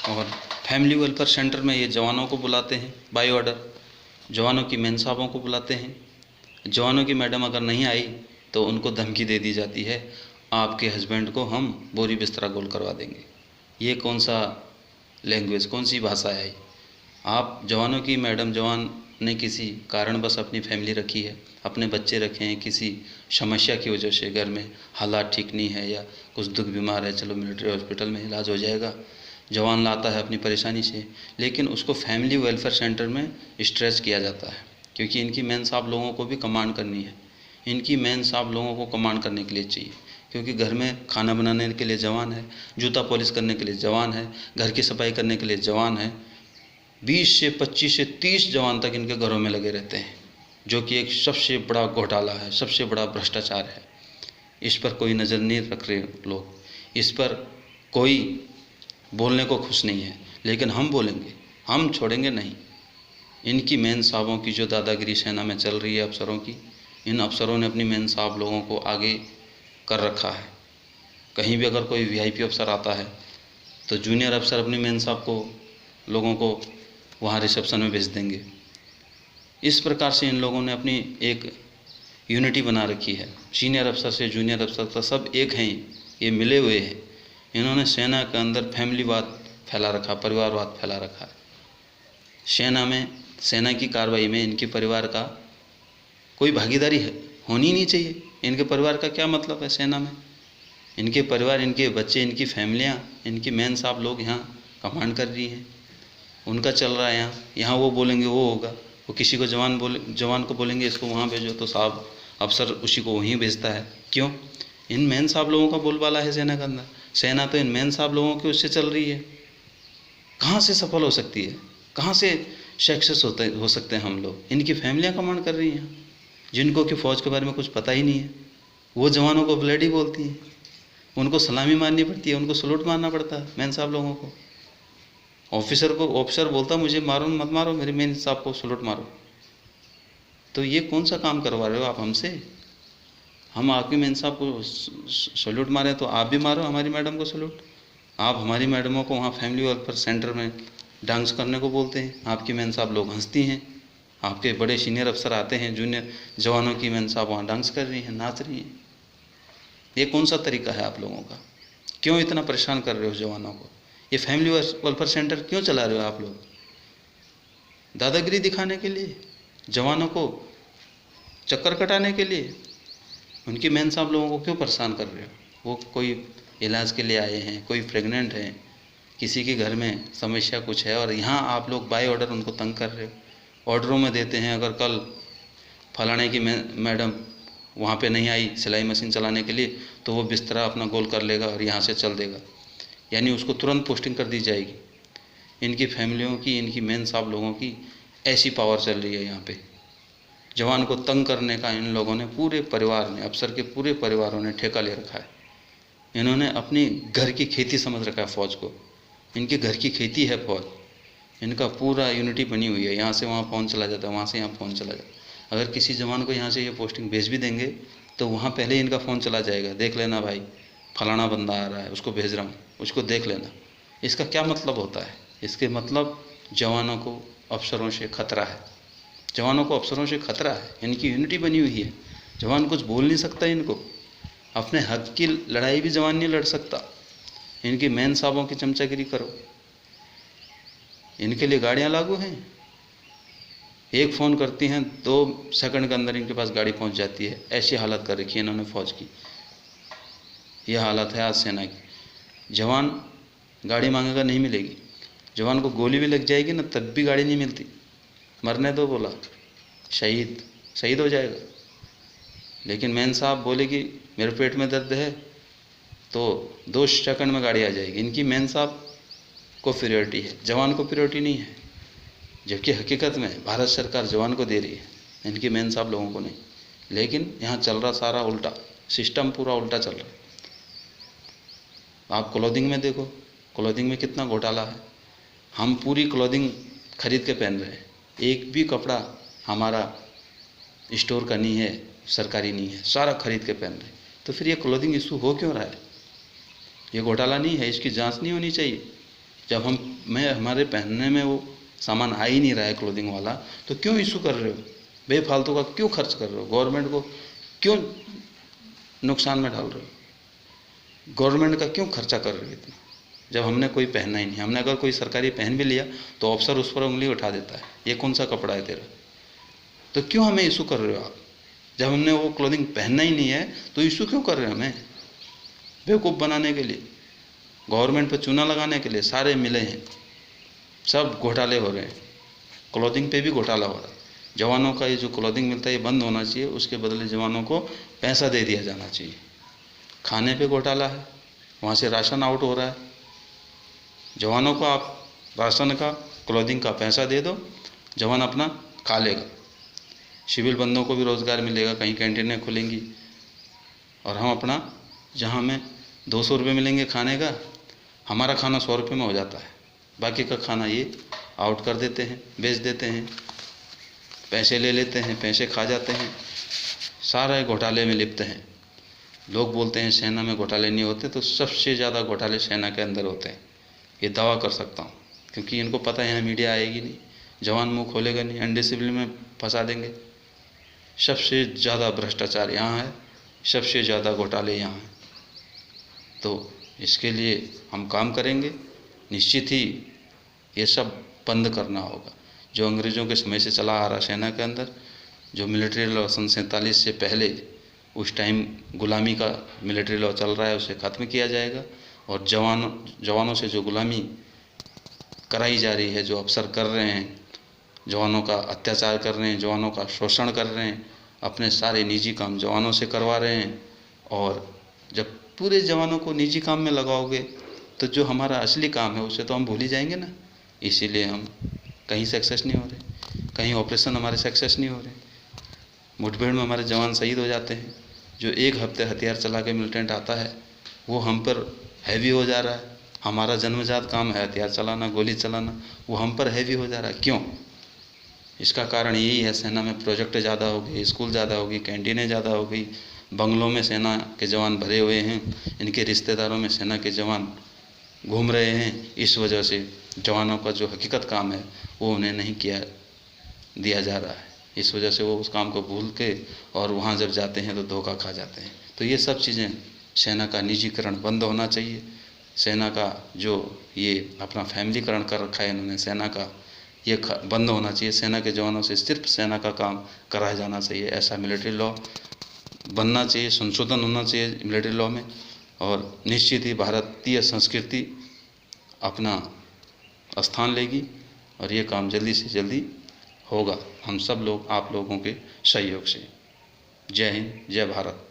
और family welfare centre में ये जवानों को बुलाते हैं बाय ऑर्डर, जवानों की मेन साहबों को बुलाते हैं। जवानों की मैडम अगर नहीं आई तो उनको धमकी दे दी जाती है, आपके हस्बैंड को हम बोरी बिस्तरा गोल करवा देंगे। ये कौन सा लैंग्वेज, कौन सी भाषा है? आप जवानों की मैडम, जवान ने किसी कारण बस अपनी फैमिली रखी है, अपने बच्चे रखे हैं, किसी समस्या की वजह से घर में हालात ठीक नहीं है या कुछ दुख बीमार है, चलो मिलिट्री हॉस्पिटल में इलाज हो जाएगा, जवान लाता है अपनी परेशानी से, लेकिन उसको फैमिली वेलफेयर सेंटर में स्ट्रेच किया जाता है, क्योंकि इनकी मेन साहब लोगों को भी कमांड करनी है। इनकी मेन साहब लोगों को कमांड करने के लिए चाहिए, क्योंकि घर में खाना बनाने के लिए जवान है, जूता पॉलिश करने के लिए जवान है, घर की सफाई करने के लिए जवान है। 20 से 25 से 30 जवान तक इनके घरों में लगे रहते हैं, जो कि एक सबसे बड़ा घोटाला है, सबसे बड़ा भ्रष्टाचार है। इस पर कोई नज़र नहीं रख रहे लोग, इस पर कोई बोलने को खुश नहीं है, लेकिन हम बोलेंगे, हम छोड़ेंगे नहीं। इनकी मेन साहबों की जो दादागिरी सेना में चल रही है अफसरों की, इन अफसरों ने अपनी मेन साहब लोगों को आगे कर रखा है। कहीं भी अगर कोई वीआईपी अफसर आता है तो जूनियर अफसर अपनी मेन साहब को, लोगों को वहाँ रिसेप्शन में भेज देंगे। इस प्रकार से इन लोगों ने अपनी एक यूनिटी बना रखी है। सीनियर अफसर से जूनियर अफसर तक सब एक हैं, ये मिले हुए हैं। इन्होंने सेना के अंदर फैमिलीवाद फैला रखा, परिवारवाद फैला रखा है। सेना में, सेना की कार्रवाई में इनके परिवार का कोई भागीदारी होनी नहीं चाहिए। इनके परिवार का क्या मतलब है सेना में? इनके परिवार, इनके बच्चे, इनकी फैमिलियाँ, इनकी मेन साहब लोग यहाँ कमांड कर रही हैं, उनका चल रहा है यहाँ वो बोलेंगे वो होगा। वो किसी को जवान को बोलेंगे इसको वहाँ भेजो, तो साहब अफसर उसी को वहीं भेजता है। क्यों? इन मेन साहब लोगों का बोलबाला है सेना के अंदर। सेना तो इन मेन साहब लोगों की उससे चल रही है। कहाँ से सफल हो सकती है? कहाँ से सक्सेस हो सकते हैं हम लोग? इनकी फैमिलियाँ कमांड कर रही हैं, जिनको कि फ़ौज के बारे में कुछ पता ही नहीं है। वो जवानों को ब्लडी बोलती हैं, उनको सलामी मारनी पड़ती है, उनको सलूट मारना पड़ता है मेन साहब लोगों को। ऑफिसर बोलता मुझे मारो मत मारो, मेरे मेन साहब को सलूट मारो। तो ये कौन सा काम करवा रहे हो आप हमसे? हम आपके मेन साहब को सलूट मारें तो आप भी मारो हमारी मैडम को सलूट। आप हमारी मैडमों को वहाँ फैमिली वेलफेयर सेंटर में डांस करने को बोलते हैं, आपकी मेन साहब लोग हंसती हैं। आपके बड़े सीनियर अफसर आते हैं, जूनियर जवानों की मेन साहब वहाँ डांस कर रही हैं, नाच रही हैं। ये कौन सा तरीका है आप लोगों का? क्यों इतना परेशान कर रहे हो जवानों को? ये फैमिली वेलफेयर सेंटर क्यों चला रहे हो आप लोग? दादागिरी दिखाने के लिए? जवानों को चक्कर कटाने के लिए? उनकी मेन साहब लोगों को क्यों परेशान कर रहे हो? वो कोई इलाज के लिए आए हैं, कोई प्रेग्नेंट हैं, किसी के घर में समस्या कुछ है, और यहाँ आप लोग बाय ऑर्डर उनको तंग कर रहे हो। ऑर्डरों में देते हैं, अगर कल फलाने की मैडम वहाँ पे नहीं आई सिलाई मशीन चलाने के लिए, तो वो बिस्तरा अपना गोल कर लेगा और यहाँ से चल देगा, यानी उसको तुरंत पोस्टिंग कर दी जाएगी। इनकी फैमिलियों की, इनकी मेन साहब लोगों की ऐसी पावर चल रही है यहाँ पे। जवान को तंग करने का इन लोगों ने, पूरे परिवार ने, अफसर के पूरे परिवारों ने ठेका ले रखा है। इन्होंने अपनी घर की खेती समझ रखा है फ़ौज को। इनके घर की खेती है फ़ौज। इनका पूरा यूनिटी बनी हुई है, यहाँ से वहाँ फ़ोन चला जाता है, वहाँ से यहाँ फ़ोन चला जाता है। अगर किसी जवान को यहाँ से ये पोस्टिंग भेज भी देंगे तो वहाँ पहले ही इनका फ़ोन चला जाएगा, देख लेना भाई फलाना बंदा आ रहा है, उसको भेज रहा हूँ, उसको देख लेना। इसका क्या मतलब होता है? इसके मतलब जवानों को अफसरों से खतरा है, जवानों को अफसरों से खतरा है। इनकी यूनिटी बनी हुई है, जवान कुछ बोल नहीं सकता इनको, अपने हक की लड़ाई भी जवान नहीं लड़ सकता। इनकी मेन साहबों की चमचागिरी करो, इनके लिए गाड़ियाँ लागू हैं। एक फ़ोन करती हैं, 2 सेकंड के अंदर इनके पास गाड़ी पहुंच जाती है। ऐसी हालत कर रखी है इन्होंने फ़ौज की। यह हालत है आज सेना की। जवान गाड़ी मांगेगा नहीं मिलेगी, जवान को गोली भी लग जाएगी ना तब भी गाड़ी नहीं मिलती। मरने दो बोला, शहीद हो जाएगा। लेकिन मेन साहब बोलेगी मेरे पेट में दर्द है तो 2 सेकंड में गाड़ी आ जाएगी। इनकी मेन साहब को प्रायोरिटी है, जवान को प्रायोरिटी नहीं है, जबकि हकीकत में भारत सरकार जवान को दे रही है, इनकी मेन साहब लोगों को नहीं। लेकिन यहाँ चल रहा सारा उल्टा, सिस्टम पूरा उल्टा चल रहा है। आप क्लोथिंग में देखो, क्लोथिंग में कितना घोटाला है। हम पूरी क्लोथिंग खरीद के पहन रहे हैं, एक भी कपड़ा हमारा स्टोर का नहीं है, सरकारी नहीं है, सारा खरीद के पहन रहे हैं। तो फिर ये क्लोथिंग इशू हो क्यों रहा है? ये घोटाला नहीं है? इसकी जांच नहीं होनी चाहिए? जब हमारे पहनने में वो सामान आ ही नहीं रहा है क्लोथिंग वाला, तो क्यों इशू कर रहे हो? बेफालतू का क्यों खर्च कर रहे हो? गवर्नमेंट को क्यों नुकसान में डाल रहे हो? गवर्नमेंट का क्यों खर्चा कर रहे हो इतना, जब हमने कोई पहनना ही नहीं? हमने अगर कोई सरकारी पहन भी लिया तो अफसर उस पर उंगली उठा देता है, ये कौन सा कपड़ा है तेरा? तो क्यों हमें इशू कर रहे हो आप? जब हमने वो क्लोथिंग पहनना ही नहीं है तो इशू क्यों कर रहे हैं हमें? बेवकूफ़ बनाने के लिए, गवर्नमेंट पर चूना लगाने के लिए सारे मिले हैं, सब घोटाले हो रहे हैं। क्लोथिंग पे भी घोटाला हो रहा है। जवानों का ये जो क्लोथिंग मिलता है ये बंद होना चाहिए, उसके बदले जवानों को पैसा दे दिया जाना चाहिए। खाने पे घोटाला है, वहाँ से राशन आउट हो रहा है। जवानों को आप राशन का, क्लोथिंग का पैसा दे दो, जवान अपना खा लेगा। सिविल बंदों को भी रोज़गार मिलेगा, कहीं कैंटीनें खुलेंगी, और हम अपना, जहाँ हमें 200 रुपये मिलेंगे खाने का, हमारा खाना 100 रुपये में हो जाता है। बाकी का खाना ये आउट कर देते हैं, बेच देते हैं, पैसे ले लेते हैं, पैसे खा जाते हैं, सारे घोटाले में लिप्त हैं। लोग बोलते हैं सेना में घोटाले नहीं होते, तो सबसे ज़्यादा घोटाले सेना के अंदर होते हैं, ये दावा कर सकता हूँ, क्योंकि इनको पता है यहाँ मीडिया आएगी नहीं, जवान मुंह खोलेगा नहीं, अनडिसिप्लिन में फंसा देंगे। सबसे ज़्यादा भ्रष्टाचार यहाँ है, सबसे ज़्यादा घोटाले यहाँ हैं। तो इसके लिए हम काम करेंगे, निश्चित ही ये सब बंद करना होगा। जो अंग्रेज़ों के समय से चला आ रहा सेना के अंदर, जो मिलिट्री लॉ सन 47 से पहले उस टाइम गुलामी का मिलिट्री लॉ चल रहा है, उसे ख़त्म किया जाएगा। और जवानों से जो गुलामी कराई जा रही है, जो अफसर कर रहे हैं, जवानों का अत्याचार कर रहे हैं, जवानों का शोषण कर रहे हैं, अपने सारे निजी काम जवानों से करवा रहे हैं। और जब पूरे जवानों को निजी काम में लगाओगे तो जो हमारा असली काम है उसे तो हम भूल ही जाएंगे ना। इसीलिए हम कहीं सक्सेस नहीं हो रहे, कहीं ऑपरेशन हमारे सक्सेस नहीं हो रहे। मुठभेड़ में हमारे जवान शहीद हो जाते हैं। जो एक हफ्ते हथियार चला के मिलिटेंट आता है वो हम पर हैवी हो जा रहा है। हमारा जन्मजात काम है हथियार चलाना, गोली चलाना, वो हम पर हैवी हो जा रहा है। क्यों? इसका कारण यही है, सेना में प्रोजेक्ट ज़्यादा हो गए, स्कूल ज़्यादा हो गई, कैंटीनें ज़्यादा हो गई, बंगलों में सेना के जवान भरे हुए हैं, इनके रिश्तेदारों में सेना के जवान घूम रहे हैं। इस वजह से जवानों का जो हकीकत काम है वो उन्हें नहीं दिया जा रहा है। इस वजह से वो उस काम को भूल के और वहाँ जब जाते हैं तो धोखा खा जाते हैं। तो ये सब चीज़ें, सेना का निजीकरण बंद होना चाहिए। सेना का जो ये अपना फैमिलीकरण कर रखा है इन्होंने सेना का, ये बंद होना चाहिए। सेना के जवानों से सिर्फ सेना का काम कराया जाना चाहिए। ऐसा मिलिट्री लॉ बनना चाहिए, संशोधन होना चाहिए मिलिट्री लॉ में। और निश्चित ही भारतीय संस्कृति अपना स्थान लेगी और ये काम जल्दी से जल्दी होगा, हम सब लोग, आप लोगों के सहयोग से। जय हिंद, जय भारत।